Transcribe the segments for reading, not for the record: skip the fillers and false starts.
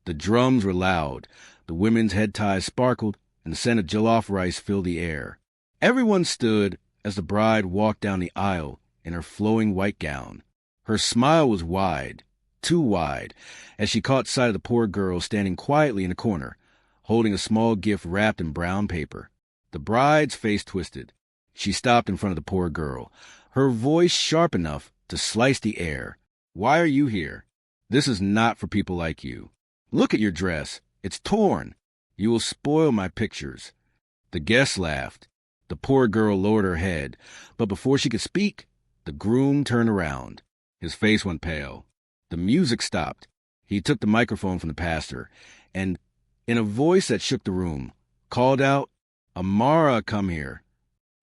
The drums were loud, the women's head ties sparkled, and the scent of jollof rice filled the air. Everyone stood as the bride walked down the aisle in her flowing white gown. Her smile was wide, too wide, as she caught sight of the poor girl standing quietly in a corner, holding a small gift wrapped in brown paper. The bride's face twisted. She stopped in front of the poor girl, her voice sharp enough to slice the air. "Why are you here? This is not for people like you. Look at your dress. It's torn. You will spoil my pictures." The guests laughed. The poor girl lowered her head, but before she could speak, the groom turned around. His face went pale. The music stopped. He took the microphone from the pastor and, in a voice that shook the room, called out, "Amara, come here."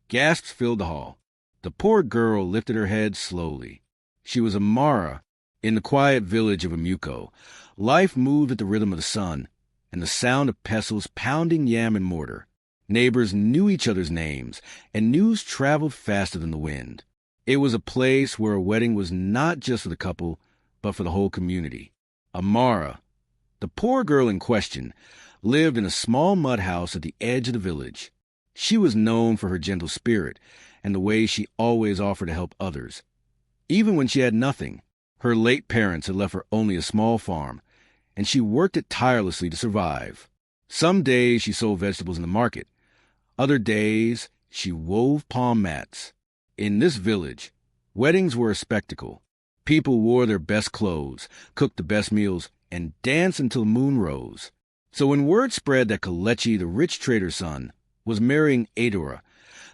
Gasps filled the hall. The poor girl lifted her head slowly. She was Amara. In the quiet village of Amuco, life moved at the rhythm of the sun and the sound of pestles pounding yam and mortar. Neighbors knew each other's names, and news traveled faster than the wind. It was a place where a wedding was not just for the couple, but for the whole community. Amara, the poor girl in question, lived in a small mud house at the edge of the village. She was known for her gentle spirit and the way she always offered to help others. Even when she had nothing, her late parents had left her only a small farm, and she worked it tirelessly to survive. Some days she sold vegetables in the market. Other days she wove palm mats. In this village, weddings were a spectacle. People wore their best clothes, cooked the best meals, and danced until the moon rose. So when word spread that Kalechi, the rich trader's son, was marrying Adora,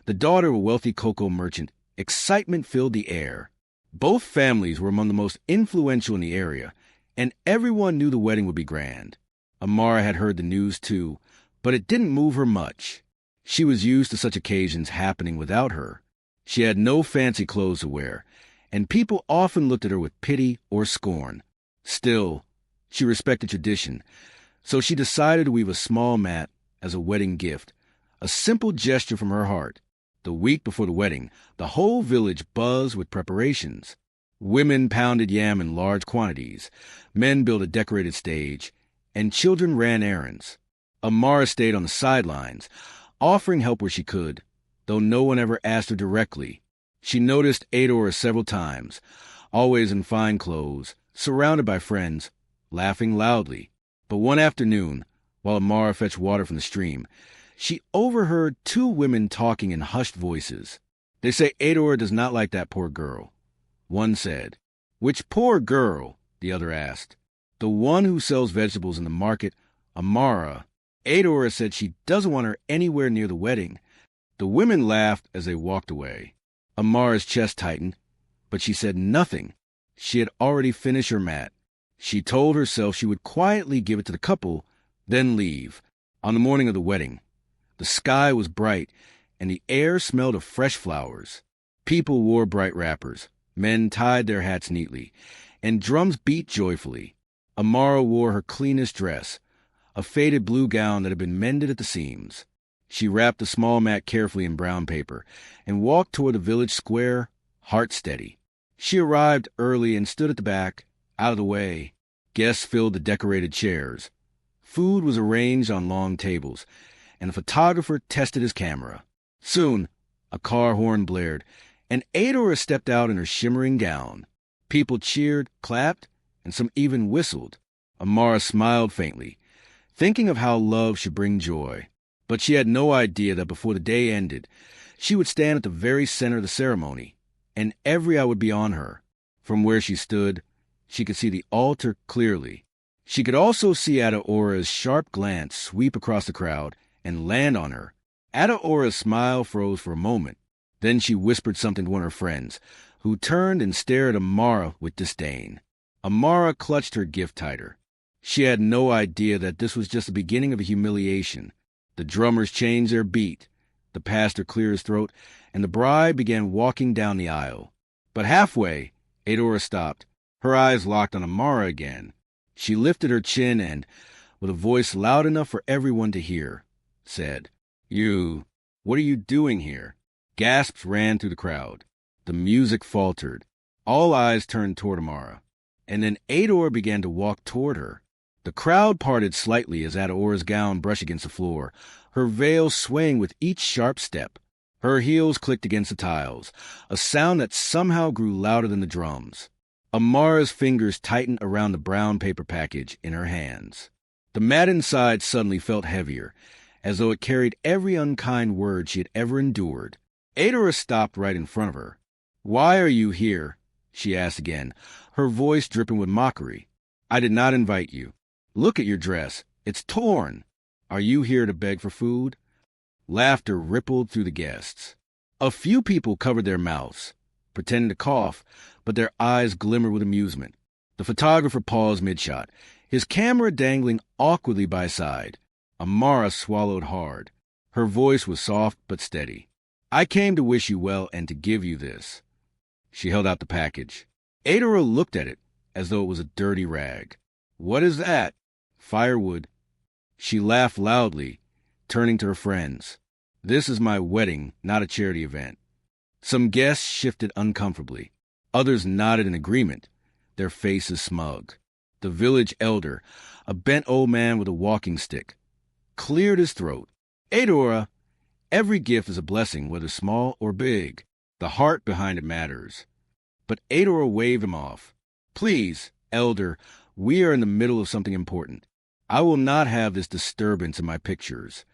the daughter of a wealthy cocoa merchant, excitement filled the air. Both families were among the most influential in the area, and everyone knew the wedding would be grand. Amara had heard the news too, but it didn't move her much. She was used to such occasions happening without her. She had no fancy clothes to wear, and people often looked at her with pity or scorn. Still, she respected tradition, so she decided to weave a small mat as a wedding gift, a simple gesture from her heart. The week before the wedding, the whole village buzzed with preparations. Women pounded yam in large quantities, men built a decorated stage, and children ran errands. Amara stayed on the sidelines, offering help where she could, though no one ever asked her directly. She noticed Adora several times, always in fine clothes, surrounded by friends, laughing loudly. But one afternoon, while Amara fetched water from the stream, she overheard two women talking in hushed voices. "They say Adora does not like that poor girl," one said. "Which poor girl?" the other asked. "The one who sells vegetables in the market, Amara. Adora said she doesn't want her anywhere near the wedding." The women laughed as they walked away. Amara's chest tightened, but she said nothing. She had already finished her mat. She told herself she would quietly give it to the couple, then leave. On the morning of the wedding, the sky was bright, and the air smelled of fresh flowers. People wore bright wrappers, men tied their hats neatly, and drums beat joyfully. Amara wore her cleanest dress, a faded blue gown that had been mended at the seams. She wrapped the small mat carefully in brown paper and walked toward the village square, heart steady. She arrived early and stood at the back, out of the way. Guests filled the decorated chairs. Food was arranged on long tables, and a photographer tested his camera. Soon, a car horn blared, and Adora stepped out in her shimmering gown. People cheered, clapped, and some even whistled. Amara smiled faintly, thinking of how love should bring joy. But she had no idea that before the day ended, she would stand at the very center of the ceremony, and every eye would be on her. From where she stood, she could see the altar clearly. She could also see Adaora's sharp glance sweep across the crowd and land on her. Adaora's smile froze for a moment. Then she whispered something to one of her friends, who turned and stared at Amara with disdain. Amara clutched her gift tighter. She had no idea that this was just the beginning of a humiliation. The drummers changed their beat, the pastor cleared his throat, and the bride began walking down the aisle. But halfway, Adora stopped, her eyes locked on Amara again. She lifted her chin and, with a voice loud enough for everyone to hear, said, What are you doing here?" Gasps ran through the crowd. The music faltered. All eyes turned toward Amara. And then Adora began to walk toward her. The crowd parted slightly as Adaora's gown brushed against the floor, her veil swaying with each sharp step. Her heels clicked against the tiles, a sound that somehow grew louder than the drums. Amara's fingers tightened around the brown paper package in her hands. The mat inside suddenly felt heavier, as though it carried every unkind word she had ever endured. Adora stopped right in front of her. "Why are you here?" she asked again, her voice dripping with mockery. "I did not invite you. Look at your dress. It's torn. Are you here to beg for food?" Laughter rippled through the guests. A few people covered their mouths, pretending to cough, but their eyes glimmered with amusement. The photographer paused mid-shot, his camera dangling awkwardly by his side. Amara swallowed hard. Her voice was soft but steady. "I came to wish you well and to give you this." She held out the package. Adora looked at it as though it was a dirty rag. "What is that?" "Firewood." She laughed loudly, turning to her friends. "This is my wedding, not a charity event." Some guests shifted uncomfortably. Others nodded in agreement, their faces smug. The village elder, a bent old man with a walking stick, cleared his throat. "Adora, every gift is a blessing, whether small or big. The heart behind it matters." But Adora waved him off. "Please, elder, we are in the middle of something important. I will not have this disturbance in my pictures."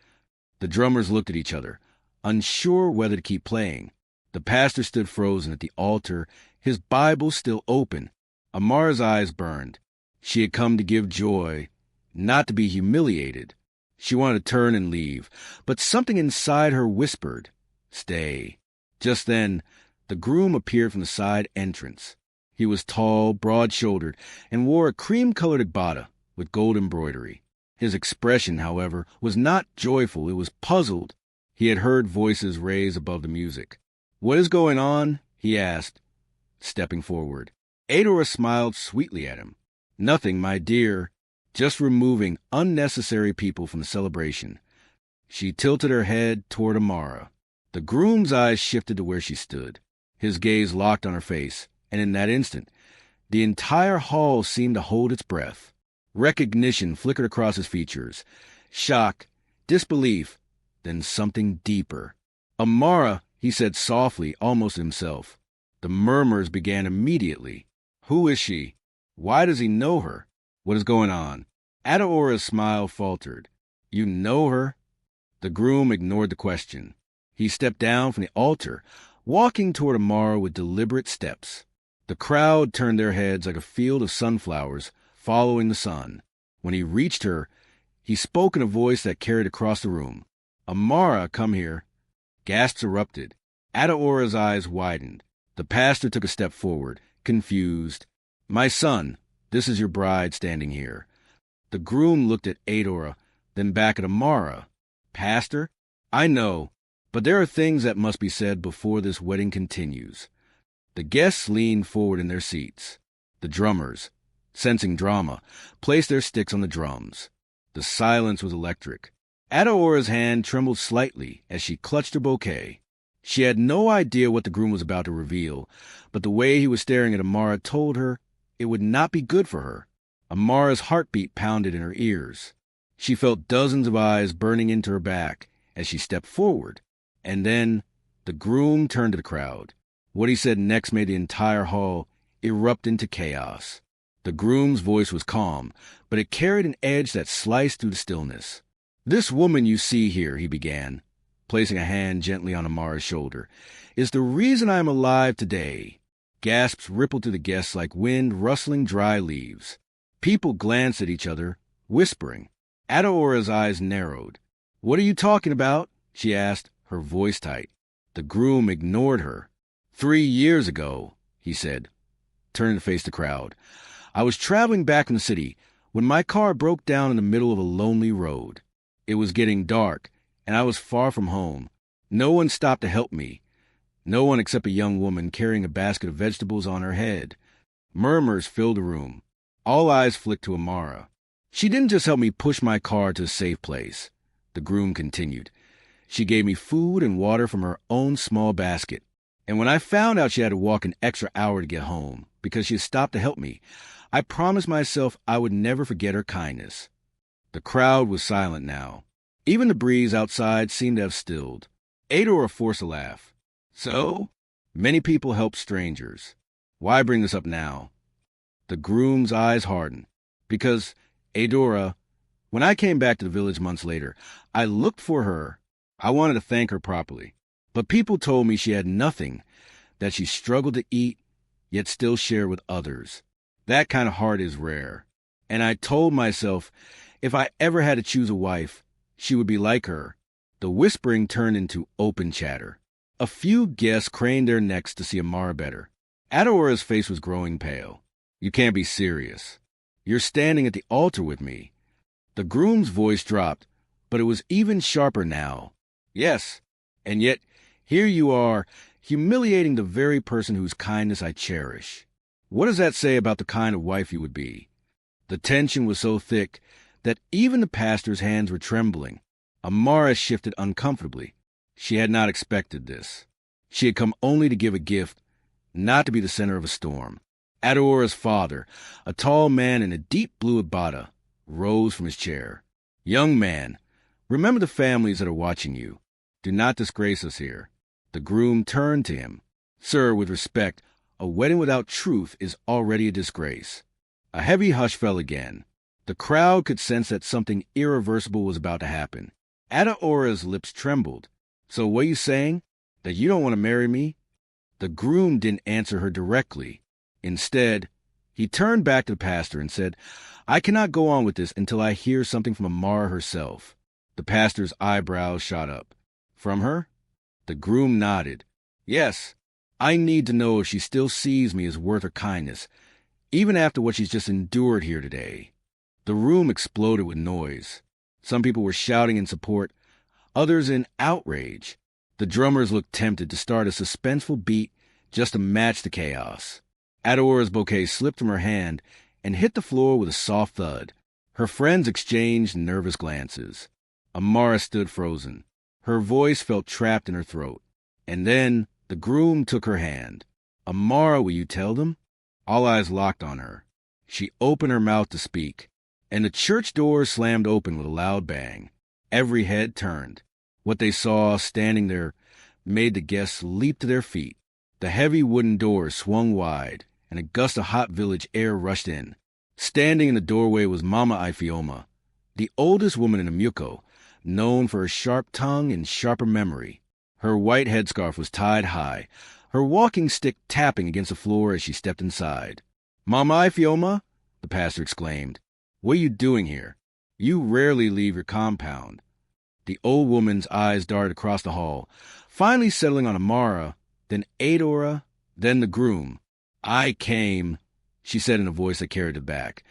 The drummers looked at each other, unsure whether to keep playing. The pastor stood frozen at the altar, his Bible still open. Amara's eyes burned. She had come to give joy, not to be humiliated. She wanted to turn and leave, but something inside her whispered, "Stay." Just then, the groom appeared from the side entrance. He was tall, broad-shouldered, and wore a cream-colored agbada with gold embroidery. His expression, however, was not joyful, it was puzzled. He had heard voices raised above the music. "What is going on?" he asked, stepping forward. Adora smiled sweetly at him. "Nothing, my dear. Just removing unnecessary people from the celebration." She tilted her head toward Amara. The groom's eyes shifted to where she stood. His gaze locked on her face, and in that instant, the entire hall seemed to hold its breath. Recognition flickered across his features. Shock, disbelief, then something deeper. "Amara," he said softly, almost to himself. The murmurs began immediately. "Who is she? Why does he know her? What is going on?" Adaora's smile faltered. "You know her?" The groom ignored the question. He stepped down from the altar, walking toward Amara with deliberate steps. The crowd turned their heads like a field of sunflowers following the sun. When he reached her, he spoke in a voice that carried across the room. "Amara, come here." Gasps erupted. Adaora's eyes widened. The pastor took a step forward, confused. "My son, this is your bride standing here." The groom looked at Adora, then back at Amara. "Pastor? I know, but there are things that must be said before this wedding continues." The guests leaned forward in their seats. The drummers, sensing drama, placed their sticks on the drums. The silence was electric. Adaora's hand trembled slightly as she clutched her bouquet. She had no idea what the groom was about to reveal, but the way he was staring at Amara told her it would not be good for her. Amara's heartbeat pounded in her ears. She felt dozens of eyes burning into her back as she stepped forward. And then the groom turned to the crowd. What he said next made the entire hall erupt into chaos. The groom's voice was calm, but it carried an edge that sliced through the stillness. "This woman you see here," he began, placing a hand gently on Amara's shoulder, "is the reason I am alive today." Gasps rippled through the guests like wind rustling dry leaves. People glanced at each other, whispering. Adaora's eyes narrowed. "What are you talking about?" she asked, her voice tight. The groom ignored her. 3 years ago," he said, turning to face the crowd, "I was traveling back from the city when my car broke down in the middle of a lonely road. It was getting dark, and I was far from home. No one stopped to help me. No one except a young woman carrying a basket of vegetables on her head." Murmurs filled the room. All eyes flicked to Amara. "She didn't just help me push my car to a safe place," the groom continued. "She gave me food and water from her own small basket. And when I found out she had to walk an extra hour to get home because she had stopped to help me, I promised myself I would never forget her kindness. The crowd was silent now. Even the breeze outside seemed to have stilled. Adora forced a laugh. So? Many people help strangers. Why bring this up now? The groom's eyes hardened. Because, Adora, when I came back to the village months later, I looked for her. I wanted to thank her properly. But people told me she had nothing, that she struggled to eat, yet still share with others. That kind of heart is rare. And I told myself, if I ever had to choose a wife, she would be like her. The whispering turned into open chatter. A few guests craned their necks to see Amara better. Adora's face was growing pale. You can't be serious. You're standing at the altar with me. The groom's voice dropped, but it was even sharper now. Yes, and yet here you are, humiliating the very person whose kindness I cherish. What does that say about the kind of wife you would be? The tension was so thick that even the pastor's hands were trembling. Amara shifted uncomfortably. She had not expected this. She had come only to give a gift, not to be the center of a storm. Adora's father, a tall man in a deep blue abaya, rose from his chair. Young man, remember the families that are watching you. Do not disgrace us here. The groom turned to him. Sir, with respect, a wedding without truth is already a disgrace. A heavy hush fell again. The crowd could sense that something irreversible was about to happen. Adora's lips trembled. So what are you saying? That you don't want to marry me? The groom didn't answer her directly. Instead, he turned back to the pastor and said, I cannot go on with this until I hear something from Amara herself. The pastor's eyebrows shot up. From her? The groom nodded. Yes, I need to know if she still sees me as worth her kindness, even after what she's just endured here today. The room exploded with noise. Some people were shouting in support, others in outrage. The drummers looked tempted to start a suspenseful beat just to match the chaos. Adora's bouquet slipped from her hand and hit the floor with a soft thud. Her friends exchanged nervous glances. Amara stood frozen. Her voice felt trapped in her throat. And then the groom took her hand. Amara, will you tell them? All eyes locked on her. She opened her mouth to speak, and the church doors slammed open with a loud bang. Every head turned. What they saw standing there made the guests leap to their feet. The heavy wooden doors swung wide, and a gust of hot village air rushed in. Standing in the doorway was Mama Ifioma, the oldest woman in Amuko, known for her sharp tongue and sharper memory. Her white headscarf was tied high, her walking stick tapping against the floor as she stepped inside. Mama Ifioma, the pastor exclaimed, what are you doing here? You rarely leave your compound. The old woman's eyes darted across the hall, finally settling on Amara, then Adora, then the groom. I came, she said in a voice that carried it back,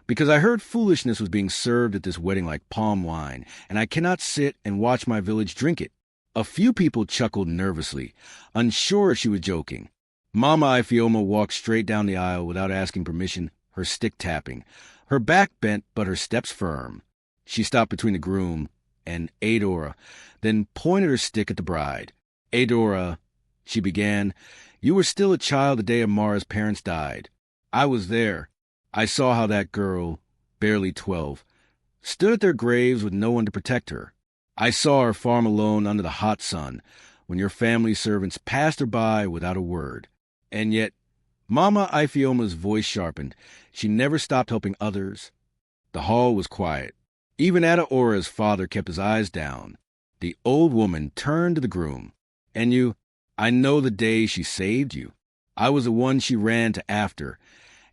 because I heard foolishness was being served at this wedding like palm wine, and I cannot sit and watch my village drink it. A few people chuckled nervously, unsure if she was joking. Mama Ifioma walked straight down the aisle without asking permission, her stick tapping, her back bent but her steps firm. She stopped between the groom and Adora, then pointed her stick at the bride. Adora, she began, you were still a child the day Amara's parents died. I was there. I saw how that girl, barely 12, stood at their graves with no one to protect her. I saw her farm alone under the hot sun when your family servants passed her by without a word. And yet, Mama Ifioma's voice sharpened. She never stopped helping others. The hall was quiet. Even Adora's father kept his eyes down. The old woman turned to the groom. And you, I know the day she saved you. I was the one she ran to after,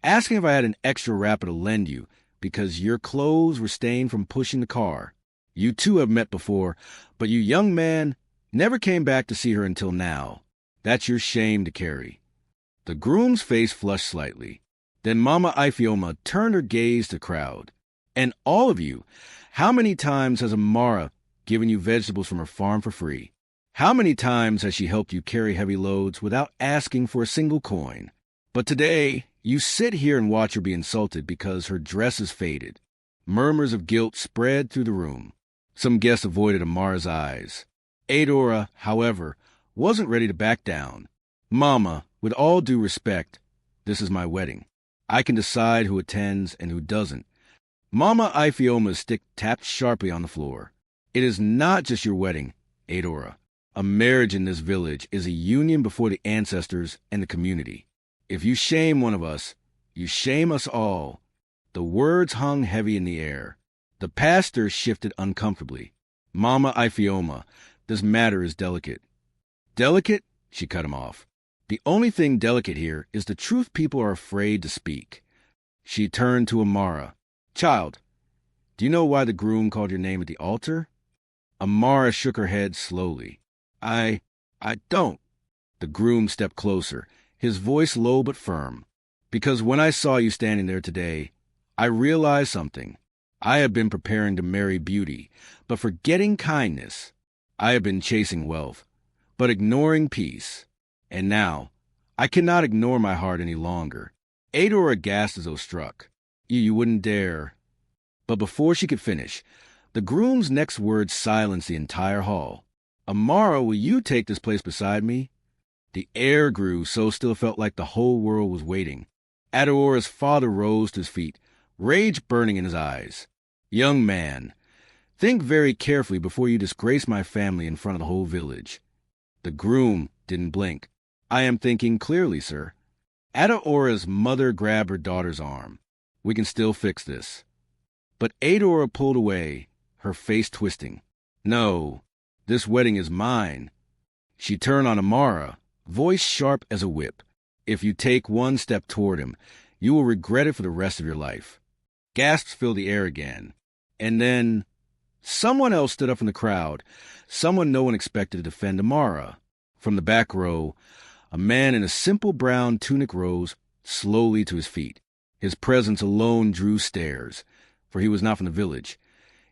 asking if I had an extra wrapper to lend you, because your clothes were stained from pushing the car. You two have met before, but you young man never came back to see her until now. That's your shame to carry. The groom's face flushed slightly. Then Mama Ifioma turned her gaze to the crowd. And all of you, how many times has Amara given you vegetables from her farm for free? How many times has she helped you carry heavy loads without asking for a single coin? But today, you sit here and watch her be insulted because her dress is faded. Murmurs of guilt spread through the room. Some guests avoided Amara's eyes. Adora, however, wasn't ready to back down. Mama, with all due respect, this is my wedding. I can decide who attends and who doesn't. Mama Iphioma's stick tapped sharply on the floor. It is not just your wedding, Adora. A marriage in this village is a union before the ancestors and the community. If you shame one of us, you shame us all. The words hung heavy in the air. The pastor shifted uncomfortably. Mama Iphioma, this matter is delicate. Delicate? She cut him off. The only thing delicate here is the truth people are afraid to speak. She turned to Amara. Child, do you know why the groom called your name at the altar? Amara shook her head slowly. I don't. The groom stepped closer, his voice low but firm. Because when I saw you standing there today, I realized something. I have been preparing to marry beauty, but forgetting kindness. I have been chasing wealth, but ignoring peace. And now, I cannot ignore my heart any longer. Adora gasped as though struck. You wouldn't dare. But before she could finish, the groom's next words silenced the entire hall. Amara, will you take this place beside me? The air grew so still it felt like the whole world was waiting. Adora's father rose to his feet, rage burning in his eyes. Young man, think very carefully before you disgrace my family in front of the whole village. The groom didn't blink. I am thinking clearly, sir. Adora's mother grabbed her daughter's arm. We can still fix this. But Adora pulled away, her face twisting. No, this wedding is mine. She turned on Amara, voice sharp as a whip. If you take one step toward him, you will regret it for the rest of your life. Gasps filled the air again. And then someone else stood up from the crowd, someone no one expected to defend Amara. From the back row, a man in a simple brown tunic rose slowly to his feet. His presence alone drew stares, for he was not from the village.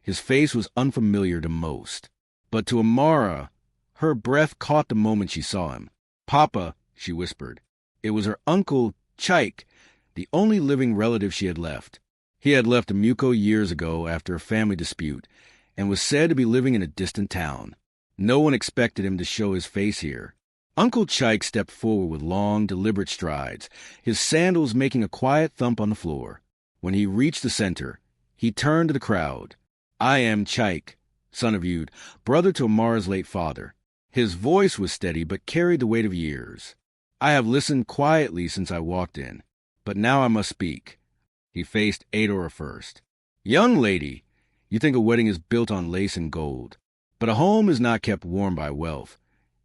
His face was unfamiliar to most. But to Amara, her breath caught the moment she saw him. Papa, she whispered. It was her uncle, Chaik, the only living relative she had left. He had left Amuko years ago after a family dispute, and was said to be living in a distant town. No one expected him to show his face here. Uncle Chaik stepped forward with long, deliberate strides, his sandals making a quiet thump on the floor. When he reached the center, he turned to the crowd. I am Chaik, son of Yud, brother to Amara's late father. His voice was steady but carried the weight of years. I have listened quietly since I walked in, but now I must speak. He faced Adora first. Young lady, you think a wedding is built on lace and gold, but a home is not kept warm by wealth.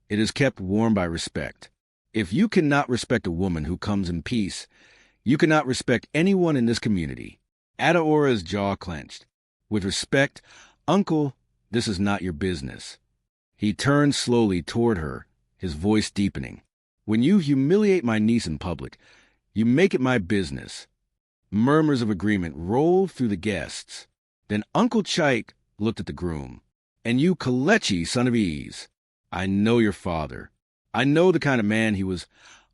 It is kept warm by respect. If you cannot respect a woman who comes in peace, you cannot respect anyone in this community. Adora's jaw clenched. With respect, Uncle, this is not your business. He turned slowly toward her, his voice deepening. When you humiliate my niece in public, you make it my business. Murmurs of agreement rolled through the guests. Then Uncle Chaik looked at the groom. And you, Kalechi, son of Ease, I know your father. I know the kind of man he was.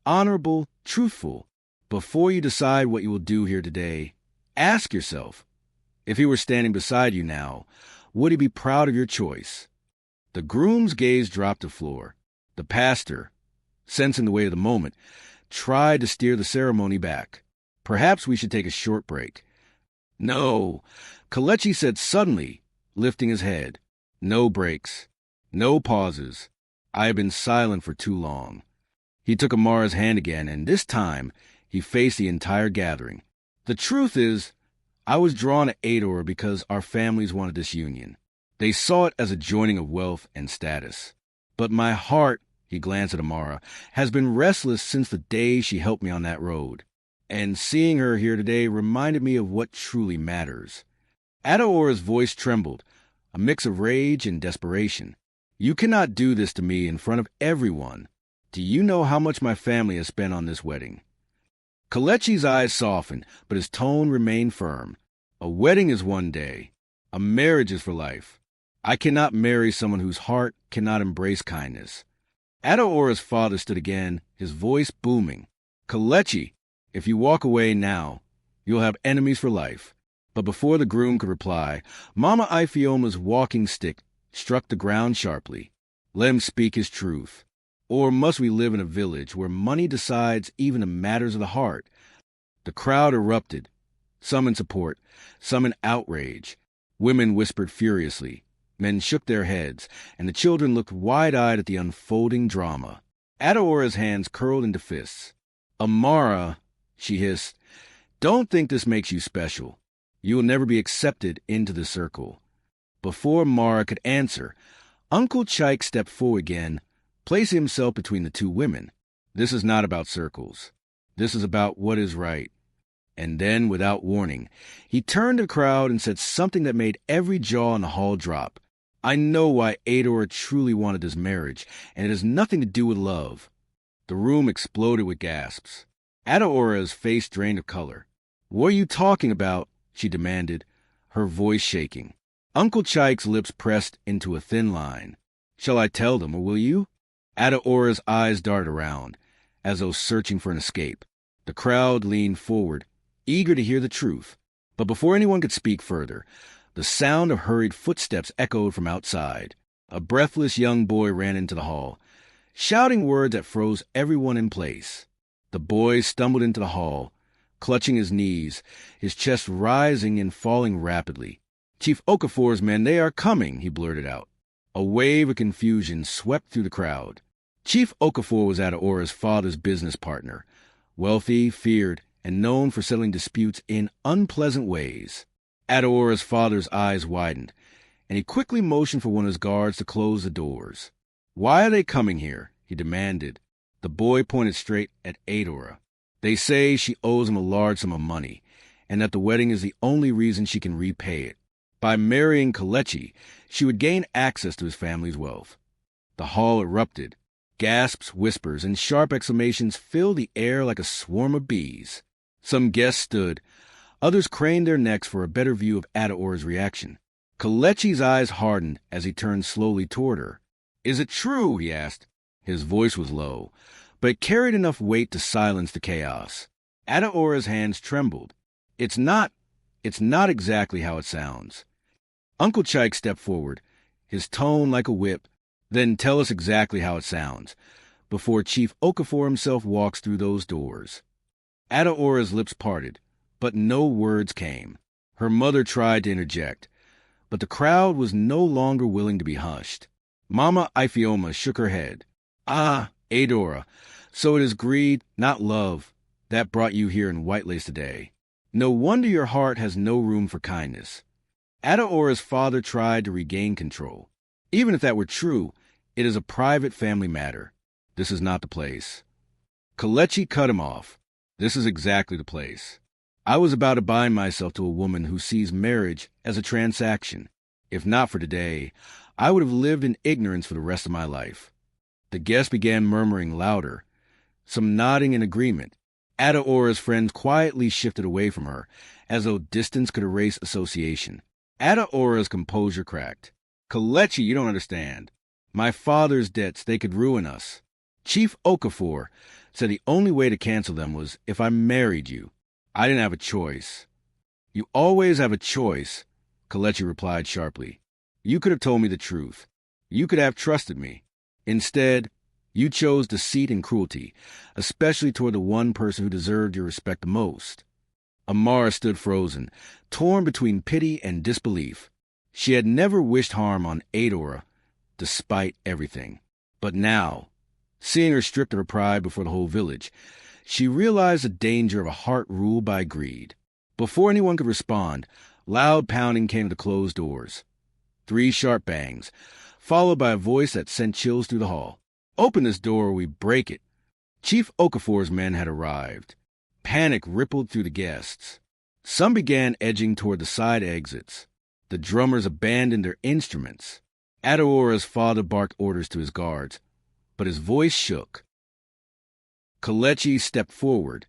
Honorable, truthful. Before you decide what you will do here today, ask yourself, if he were standing beside you now, would he be proud of your choice? The groom's gaze dropped to the floor. The pastor, sensing the weight of the moment, tried to steer the ceremony back. Perhaps we should take a short break. No, Kalechi said suddenly, lifting his head. No breaks. No pauses. I have been silent for too long. He took Amara's hand again, and this time he faced the entire gathering. The truth is, I was drawn to Adora because our families wanted this union. They saw it as a joining of wealth and status. But my heart, he glanced at Amara, has been restless since the day she helped me on that road. And seeing her here today reminded me of what truly matters. Adora's voice trembled, a mix of rage and desperation. You cannot do this to me in front of everyone. Do you know how much my family has spent on this wedding? Kalechi's eyes softened, but his tone remained firm. A wedding is one day. A marriage is for life. I cannot marry someone whose heart cannot embrace kindness. Adora's father stood again, his voice booming. Kalechi, if you walk away now, you'll have enemies for life. But before the groom could reply, Mama Iphioma's walking stick struck the ground sharply. Let him speak his truth. Or must we live in a village where money decides even the matters of the heart? The crowd erupted, some in support, some in outrage. Women whispered furiously, men shook their heads, and the children looked wide-eyed at the unfolding drama. Adaora's hands curled into fists. "Amara," she hissed, "don't think this makes you special. You will never be accepted into the circle." Before Mara could answer, Uncle Chike stepped forward again, placing himself between the two women. "This is not about circles. This is about what is right." And then, without warning, he turned to the crowd and said something that made every jaw in the hall drop. "I know why Adora truly wanted this marriage, and it has nothing to do with love." The room exploded with gasps. Adaora's face drained of color. "What are you talking about?" she demanded, her voice shaking. Uncle Chike's lips pressed into a thin line. "Shall I tell them, or will you?" Adaora's eyes darted around, as though searching for an escape. The crowd leaned forward, eager to hear the truth. But before anyone could speak further, the sound of hurried footsteps echoed from outside. A breathless young boy ran into the hall, shouting words that froze everyone in place. The boy stumbled into the hall, clutching his knees, his chest rising and falling rapidly. "Chief Okafor's men, they are coming," he blurted out. A wave of confusion swept through the crowd. Chief Okafor was Adaora's father's business partner, wealthy, feared, and known for settling disputes in unpleasant ways. Adaora's father's eyes widened, and he quickly motioned for one of his guards to close the doors. "Why are they coming here?" he demanded. The boy pointed straight at Adora. "They say she owes him a large sum of money, and that the wedding is the only reason she can repay it. By marrying Kalechi, she would gain access to his family's wealth." The hall erupted. Gasps, whispers, and sharp exclamations filled the air like a swarm of bees. Some guests stood. Others craned their necks for a better view of Adaora's reaction. Kalechi's eyes hardened as he turned slowly toward her. "Is it true?" he asked. His voice was low, but it carried enough weight to silence the chaos. Adaora's hands trembled. It's not exactly how it sounds." Uncle Chike stepped forward, his tone like a whip. "Then tell us exactly how it sounds, before Chief Okafor himself walks through those doors." Adaora's lips parted, but no words came. Her mother tried to interject, but the crowd was no longer willing to be hushed. Mama Ifioma shook her head. "Ah, Adora, so it is greed, not love, that brought you here in White Lace today. No wonder your heart has no room for kindness." Adaora's father tried to regain control. "Even if that were true, it is a private family matter. This is not the place." Kalechi cut him off. "This is exactly the place. I was about to bind myself to a woman who sees marriage as a transaction. If not for today, I would have lived in ignorance for the rest of my life." The guests began murmuring louder, some nodding in agreement. Adaora's friends quietly shifted away from her, as though distance could erase association. Adaora's composure cracked. "Kalechi, you don't understand. My father's debts, they could ruin us. Chief Okafor said the only way to cancel them was if I married you. I didn't have a choice." "You always have a choice," Kalechi replied sharply. "You could have told me the truth. You could have trusted me. Instead, you chose deceit and cruelty, especially toward the one person who deserved your respect the most." Amara stood frozen, torn between pity and disbelief. She had never wished harm on Adora, despite everything. But now, seeing her stripped of her pride before the whole village, she realized the danger of a heart ruled by greed. Before anyone could respond, loud pounding came to the closed doors. 3 sharp bangs, followed by a voice that sent chills through the hall. "Open this door or we break it." Chief Okafor's men had arrived. Panic rippled through the guests. Some began edging toward the side exits. The drummers abandoned their instruments. Adaora's father barked orders to his guards, but his voice shook. Kalechi stepped forward,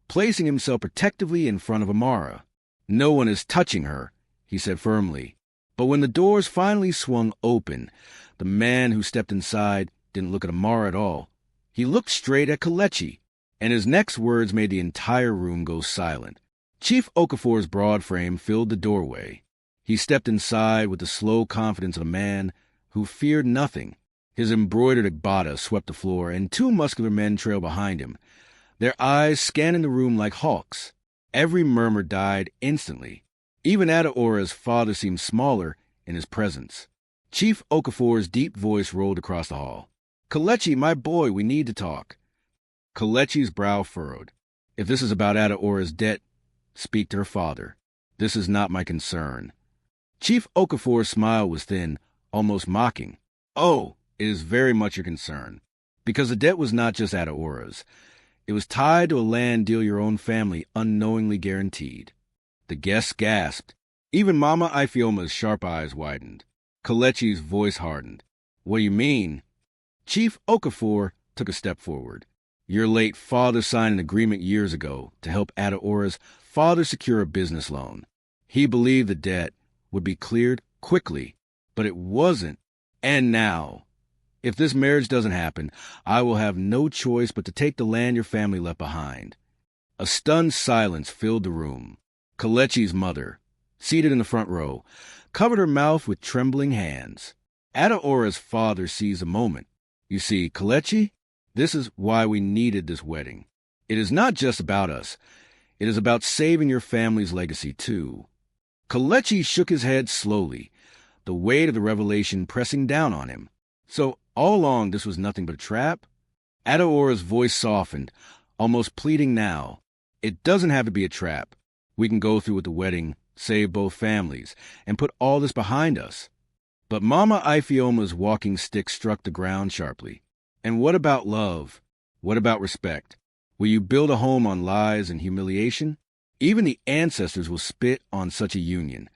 placing himself protectively in front of Amara. "No one is touching her," he said firmly. But when the doors finally swung open, the man who stepped inside didn't look at Amara at all. He looked straight at Kalechi, and his next words made the entire room go silent. Chief Okafor's broad frame filled the doorway. He stepped inside with the slow confidence of a man who feared nothing. His embroidered agbada swept the floor, and 2 muscular men trailed behind him. their eyes scanning the room like hawks. Every murmur died instantly. Even Adaora's father seemed smaller in his presence. Chief Okafor's deep voice rolled across the hall. "Kelechi, my boy, we need to talk." Kelechi's brow furrowed. "If this is about Adaora's debt, speak to her father. This is not my concern." Chief Okafor's smile was thin, almost mocking. "Oh, it is very much your concern. Because the debt was not just Adaora's. It was tied to a land deal your own family unknowingly guaranteed." The guests gasped. Even Mama Ifeoma's sharp eyes widened. Kelechi's voice hardened. "What do you mean?" Chief Okafor took a step forward. "Your late father signed an agreement years ago to help Adaora's father secure a business loan. He believed the debt would be cleared quickly, but it wasn't. And now, if this marriage doesn't happen, I will have no choice but to take the land your family left behind." A stunned silence filled the room. Kelechi's mother, seated in the front row, covered her mouth with trembling hands. Adaora's father seized a moment. "You see, Kelechi, this is why we needed this wedding. It is not just about us. It is about saving your family's legacy, too." Kelechi shook his head slowly, the weight of the revelation pressing down on him. "So, all along, this was nothing but a trap?" Adaora's voice softened, almost pleading now. "It doesn't have to be a trap. We can go through with the wedding, save both families, and put all this behind us." But Mama Ifeoma's walking stick struck the ground sharply. "And what about love? What about respect? Will you build a home on lies and humiliation? Even the ancestors will spit on such a union."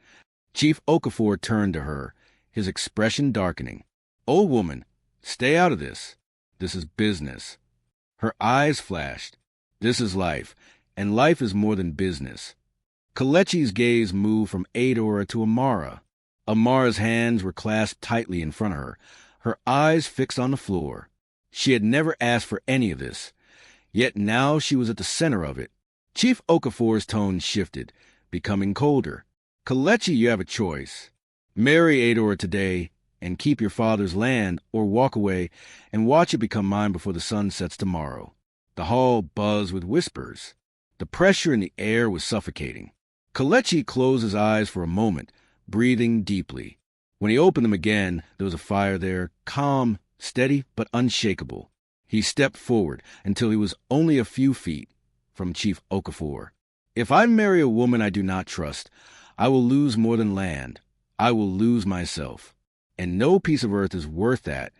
Chief Okafor turned to her, his expression darkening. "Old woman, stay out of this. This is business." Her eyes flashed. "This is life, and life is more than business." Kelechi's gaze moved from Adora to Amara. Amara's hands were clasped tightly in front of her, her eyes fixed on the floor. She had never asked for any of this, yet now she was at the center of it. Chief Okafor's tone shifted, becoming colder. "Kelechi, you have a choice. Marry Adora today and keep your father's land, or walk away and watch it become mine before the sun sets tomorrow." The hall buzzed with whispers. The pressure in the air was suffocating. Kelechi closed his eyes for a moment, breathing deeply. When he opened them again, there was a fire there, calm, steady, but unshakable. He stepped forward until he was only a few feet from Chief Okafor. "If I marry a woman I do not trust, I will lose more than land. I will lose myself. And no piece of earth is worth that."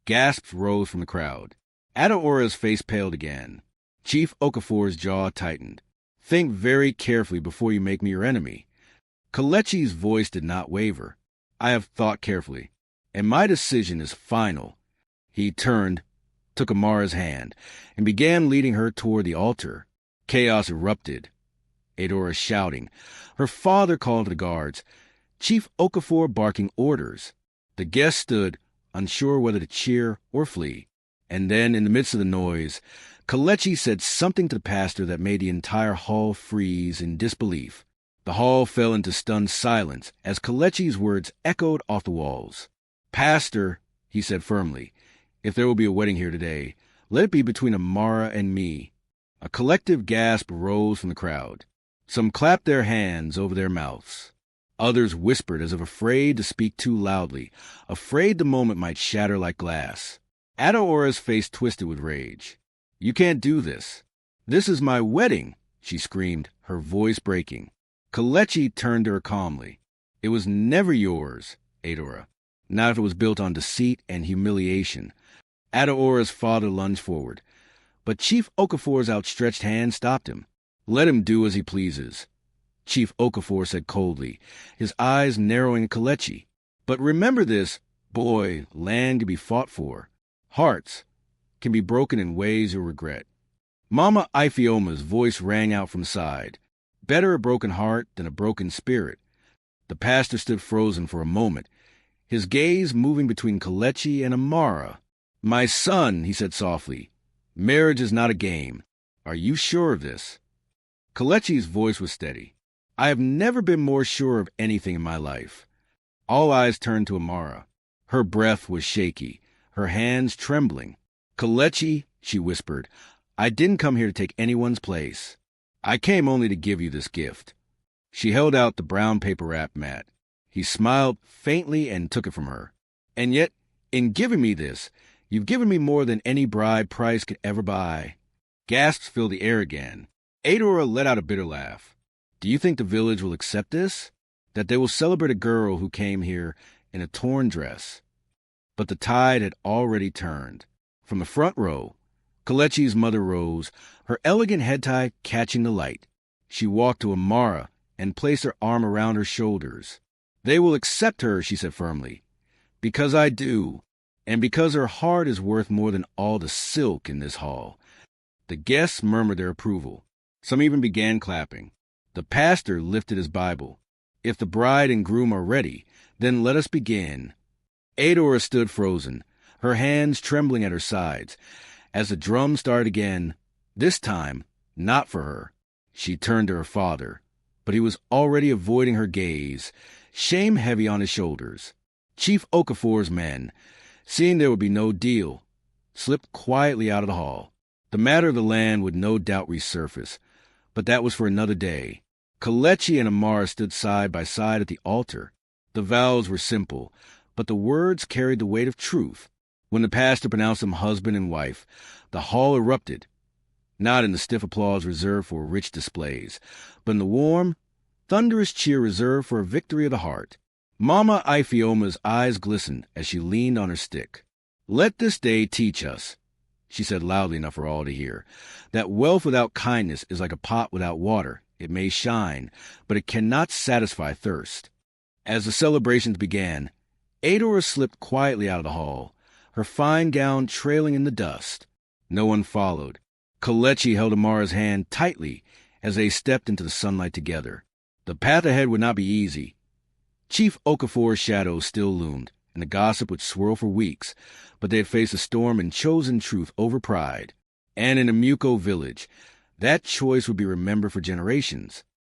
Gasps rose from the crowd. Adaora's face paled again. Chief Okafor's jaw tightened. "Think very carefully before you make me your enemy." Kelechi's voice did not waver. "I have thought carefully, and my decision is final." He turned, took Amara's hand, and began leading her toward the altar. Chaos erupted. Adora shouting. Her father called the guards. Chief Okafor barking orders. The guests stood, unsure whether to cheer or flee. And then, in the midst of the noise, Kelechi said something to the pastor that made the entire hall freeze in disbelief. The hall fell into stunned silence as Kelechi's words echoed off the walls. "Pastor," he said firmly, "if there will be a wedding here today, let it be between Amara and me." A collective gasp rose from the crowd. Some clapped their hands over their mouths. Others whispered as if afraid to speak too loudly, afraid the moment might shatter like glass. Adaora's face twisted with rage. "You can't do this. This is my wedding," she screamed, her voice breaking. Kelechi turned to her calmly. "It was never yours, Adora. Not if it was built on deceit and humiliation." Adaora's father lunged forward, but Chief Okafor's outstretched hand stopped him. "Let him do as he pleases," Chief Okafor said coldly, his eyes narrowing at Kelechi. "But remember this, boy, land can be fought for. Hearts can be broken in ways you'll regret." Mama Ifeoma's voice rang out from the side. "Better a broken heart than a broken spirit." The pastor stood frozen for a moment, his gaze moving between Kelechi and Amara. "My son," he said softly, "marriage is not a game. Are you sure of this?" Kelechi's voice was steady. "I have never been more sure of anything in my life." All eyes turned to Amara. Her breath was shaky, her hands trembling. "Kelechi," she whispered, I didn't come here to take anyone's place. I came only to give you this gift." She held out the brown paper wrap mat. He smiled faintly and took it from her. "And yet, in giving me this, you've given me more than any bride price could ever buy." Gasps filled the air again. Adora let out a bitter laugh. "Do you think the village will accept this? That they will celebrate a girl who came here in a torn dress?" But the tide had already turned. From the front row, Kalechi's mother rose, her elegant head tie catching the light. She walked to Amara and placed her arm around her shoulders. "They will accept her," she said firmly, "because I do, and because her heart is worth more than all the silk in this hall." The guests murmured their approval. Some even began clapping. The pastor lifted his Bible. "If the bride and groom are ready, then let us begin." Adora stood frozen, her hands trembling at her sides. As the drum started again, this time, not for her, she turned to her father, but he was already avoiding her gaze, shame heavy on his shoulders. Chief Okafor's men, seeing there would be no deal, slipped quietly out of the hall. The matter of the land would no doubt resurface, but that was for another day. Kalechi and Amara stood side by side at the altar. The vows were simple, but the words carried the weight of truth. When the pastor pronounced them husband and wife, the hall erupted, not in the stiff applause reserved for rich displays, but in the warm, thunderous cheer reserved for a victory of the heart. Mama Ifeoma's eyes glistened as she leaned on her stick. "Let this day teach us," she said loudly enough for all to hear, "that wealth without kindness is like a pot without water. It may shine, but it cannot satisfy thirst." As the celebrations began, Adora slipped quietly out of the hall, her fine gown trailing in the dust. No one followed. Kalechi held Amara's hand tightly as they stepped into the sunlight together. The path ahead would not be easy. Chief Okafor's shadow still loomed, and the gossip would swirl for weeks, but they had faced a storm and chosen truth over pride. And in a Muko village, that choice would be remembered for generations.